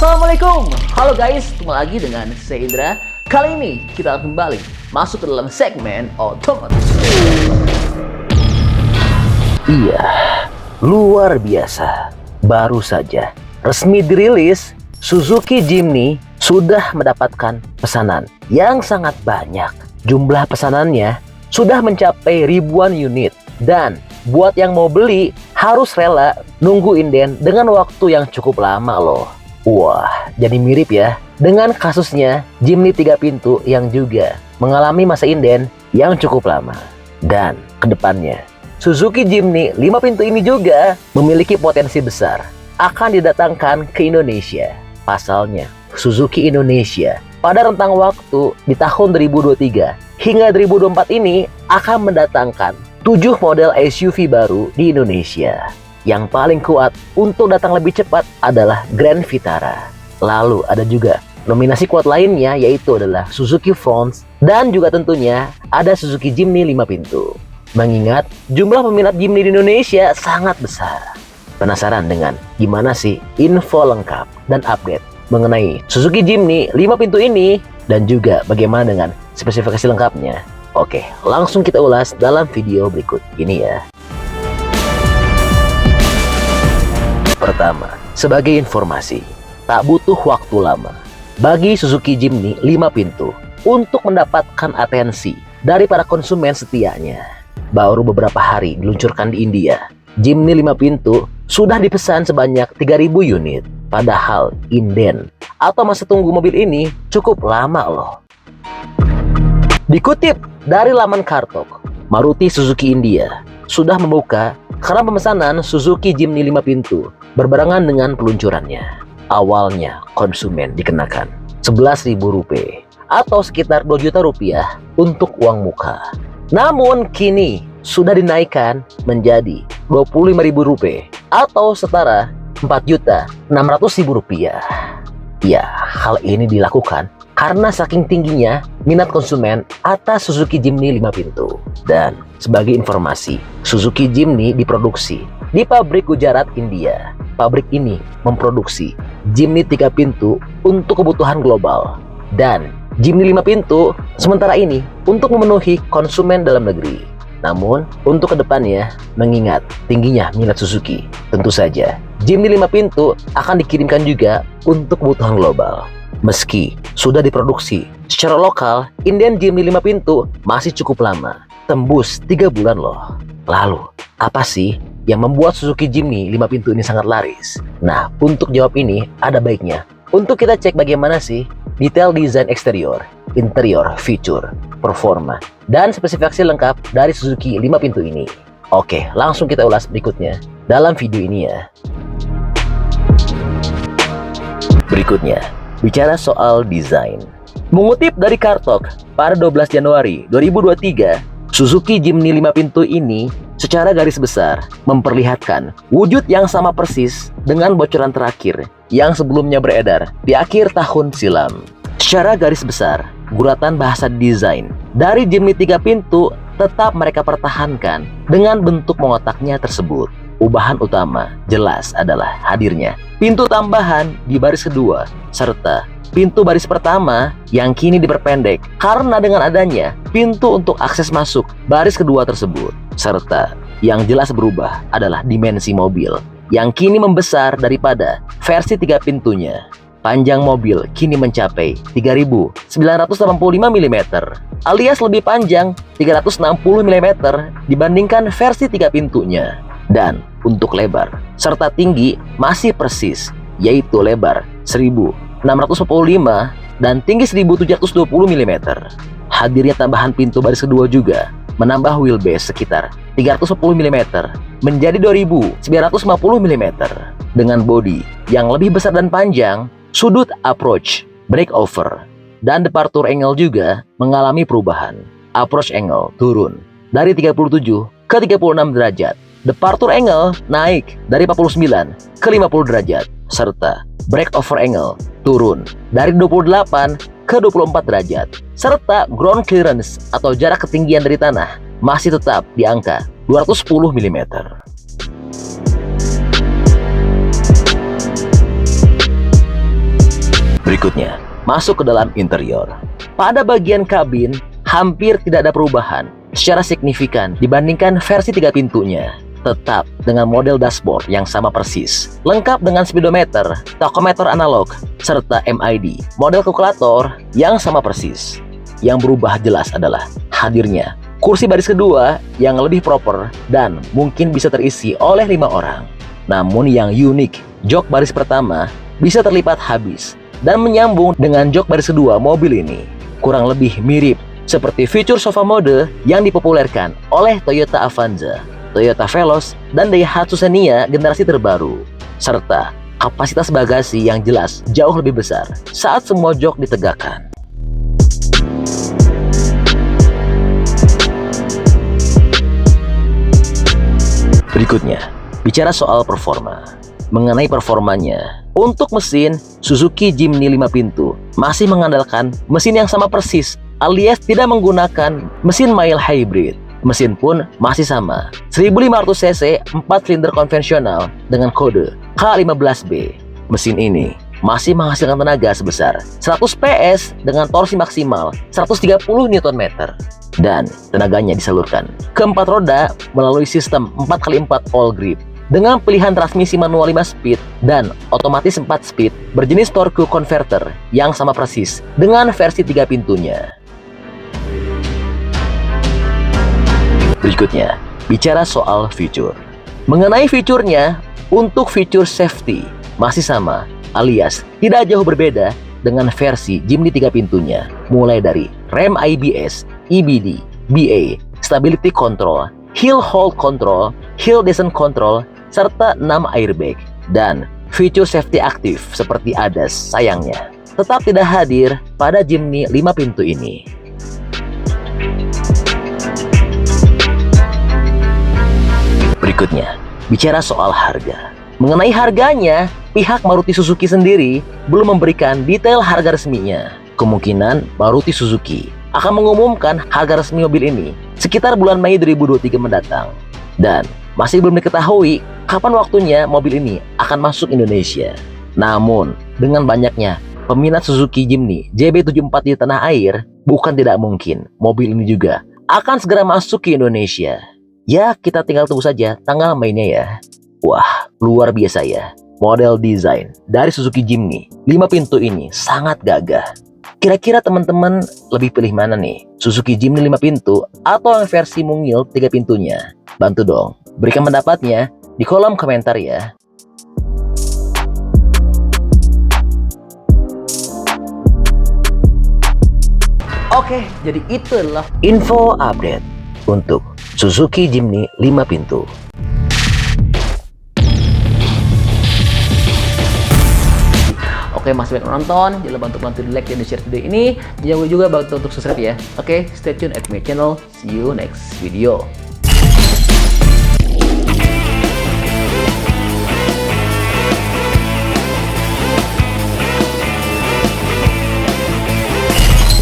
Assalamualaikum, halo guys, ketemu lagi dengan saya Indra. Kali ini kita akan kembali masuk ke dalam segmen otomotif. Iya, luar biasa. Baru saja resmi dirilis, Suzuki Jimny sudah mendapatkan pesanan yang sangat banyak. Jumlah pesanannya sudah mencapai ribuan unit. Dan buat yang mau beli harus rela nunggu inden dengan waktu yang cukup lama loh. Wah, jadi mirip ya dengan kasusnya Jimny 3 pintu yang juga mengalami masa inden yang cukup lama. Dan kedepannya, Suzuki Jimny 5 pintu ini juga memiliki potensi besar akan didatangkan ke Indonesia. Pasalnya, Suzuki Indonesia pada rentang waktu di tahun 2023 hingga 2024 ini akan mendatangkan 7 model SUV baru di Indonesia. Yang paling kuat untuk datang lebih cepat adalah Grand Vitara. Lalu ada juga nominasi kuat lainnya, yaitu adalah Suzuki Fronx dan juga tentunya ada Suzuki Jimny 5 pintu. Mengingat jumlah peminat Jimny di Indonesia sangat besar. Penasaran dengan gimana sih info lengkap dan update mengenai Suzuki Jimny 5 pintu ini dan juga bagaimana dengan spesifikasi lengkapnya? Oke, langsung kita ulas dalam video berikut ini ya. Pertama, sebagai informasi, tak butuh waktu lama bagi Suzuki Jimny 5 pintu untuk mendapatkan atensi dari para konsumen setianya. Baru beberapa hari diluncurkan di India, Jimny 5 pintu sudah dipesan sebanyak 3.000 unit. Padahal inden atau masa tunggu mobil ini cukup lama loh. Dikutip dari laman Kartok, Maruti Suzuki India sudah membuka keran pemesanan Suzuki Jimny 5 pintu berbarengan dengan peluncurannya. Awalnya konsumen dikenakan Rp11.000 atau sekitar Rp2 juta untuk uang muka. Namun kini sudah dinaikkan menjadi Rp25.000 atau setara Rp4.600.000. Ya, hal ini dilakukan karena saking tingginya minat konsumen atas Suzuki Jimny 5 pintu. Dan sebagai informasi, Suzuki Jimny diproduksi di pabrik Gujarat, India. Pabrik ini memproduksi Jimny 3 pintu untuk kebutuhan global dan Jimny 5 pintu sementara ini untuk memenuhi konsumen dalam negeri. Namun untuk kedepannya, mengingat tingginya minat Suzuki, tentu saja Jimny 5 pintu akan dikirimkan juga untuk kebutuhan global. Meski sudah diproduksi secara lokal, inden Jimny 5 pintu masih cukup lama, tembus 3 bulan loh. Lalu, apa sih yang membuat Suzuki Jimny 5 pintu ini sangat laris? Nah, untuk jawab ini ada baiknya untuk kita cek bagaimana sih detail desain eksterior, interior, feature, performa, dan spesifikasi lengkap dari Suzuki 5 pintu ini. Oke, langsung kita ulas berikutnya dalam video ini ya. Berikutnya, bicara soal desain. Mengutip dari Kartok, pada 12 Januari 2023, Suzuki Jimny 5 pintu ini secara garis besar memperlihatkan wujud yang sama persis dengan bocoran terakhir yang sebelumnya beredar di akhir tahun silam. Secara garis besar, guratan bahasa desain dari Jimny 3 pintu tetap mereka pertahankan dengan bentuk mengotaknya tersebut. Ubahan utama jelas adalah hadirnya pintu tambahan di baris kedua serta pintu baris pertama yang kini diperpendek karena dengan adanya pintu untuk akses masuk baris kedua tersebut. Serta yang jelas berubah adalah dimensi mobil yang kini membesar daripada versi 3 pintunya. Panjang mobil kini mencapai 3.985 mm alias lebih panjang 360 mm dibandingkan versi 3 pintunya. Dan untuk lebar serta tinggi masih persis, yaitu lebar 1.645 dan tinggi 1.720 mm. Hadirnya tambahan pintu baris kedua juga menambah wheelbase sekitar 310 mm menjadi 2.950 mm. Dengan bodi yang lebih besar dan panjang, sudut approach, breakover, dan departure angle juga mengalami perubahan. Approach angle turun dari 37 ke 36 derajat. Departure angle naik dari 49 ke 50 derajat. Serta breakover angle turun dari 28 ke 24 derajat. Serta ground clearance atau jarak ketinggian dari tanah masih tetap di angka 210 mm. Berikutnya, masuk ke dalam interior. Pada bagian kabin, hampir tidak ada perubahan secara signifikan dibandingkan versi 3 pintunya. Tetap dengan model dashboard yang sama persis, lengkap dengan speedometer, tachometer analog, serta MID, model kalkulator yang sama persis. Yang berubah jelas adalah hadirnya kursi baris kedua yang lebih proper dan mungkin bisa terisi oleh 5 orang. Namun yang unik, jok baris pertama bisa terlipat habis dan menyambung dengan jok baris kedua mobil ini. Kurang lebih mirip seperti fitur sofa mode yang dipopulerkan oleh Toyota Avanza, Toyota Veloz, dan Daihatsu Xenia generasi terbaru, serta kapasitas bagasi yang jelas jauh lebih besar saat semua jok ditegakkan. Berikutnya, bicara soal performa. Mengenai performanya, untuk mesin Suzuki Jimny 5 pintu masih mengandalkan mesin yang sama persis, alias tidak menggunakan mesin mild hybrid. Mesin pun masih sama, 1500 cc 4 silinder konvensional dengan kode K15B. Mesin ini masih menghasilkan tenaga sebesar 100 PS dengan torsi maksimal 130 Nm. Dan tenaganya disalurkan ke 4 roda melalui sistem 4x4 all grip dengan pilihan transmisi manual 5 speed dan otomatis 4 speed berjenis torque converter yang sama persis dengan versi 3 pintunya. Berikutnya, bicara soal fitur. Mengenai fiturnya, untuk fitur safety masih sama, alias tidak jauh berbeda dengan versi Jimny 3 pintunya, mulai dari rem ABS, EBD, BA, stability control, hill hold control, hill descent control, serta 6 airbag, dan fitur safety aktif seperti ADAS sayangnya tetap tidak hadir pada Jimny 5 pintu ini. Berikutnya, bicara soal harga. Mengenai harganya, pihak Maruti Suzuki sendiri belum memberikan detail harga resminya. Kemungkinan Maruti Suzuki akan mengumumkan harga resmi mobil ini sekitar bulan Mei 2023 mendatang. Dan masih belum diketahui kapan waktunya mobil ini akan masuk Indonesia. Namun, dengan banyaknya peminat Suzuki Jimny JB74 di tanah air, bukan tidak mungkin mobil ini juga akan segera masuk ke Indonesia. Ya, kita tinggal tunggu saja tanggal mainnya ya. Wah, luar biasa ya. Model desain dari Suzuki Jimny 5 pintu ini sangat gagah. Kira-kira teman-teman lebih pilih mana nih? Suzuki Jimny 5 pintu atau yang versi mungil 3 pintunya? Bantu dong, berikan pendapatnya di kolom komentar ya. Oke, jadi itu adalah Info update untuk Suzuki Jimny 5 pintu. Oke, masih banyak menonton. Jangan lupa untuk bantu di like dan di share video ini. Jangan lupa juga bantu untuk subscribe ya. Oke, stay tune at my channel. See you next video.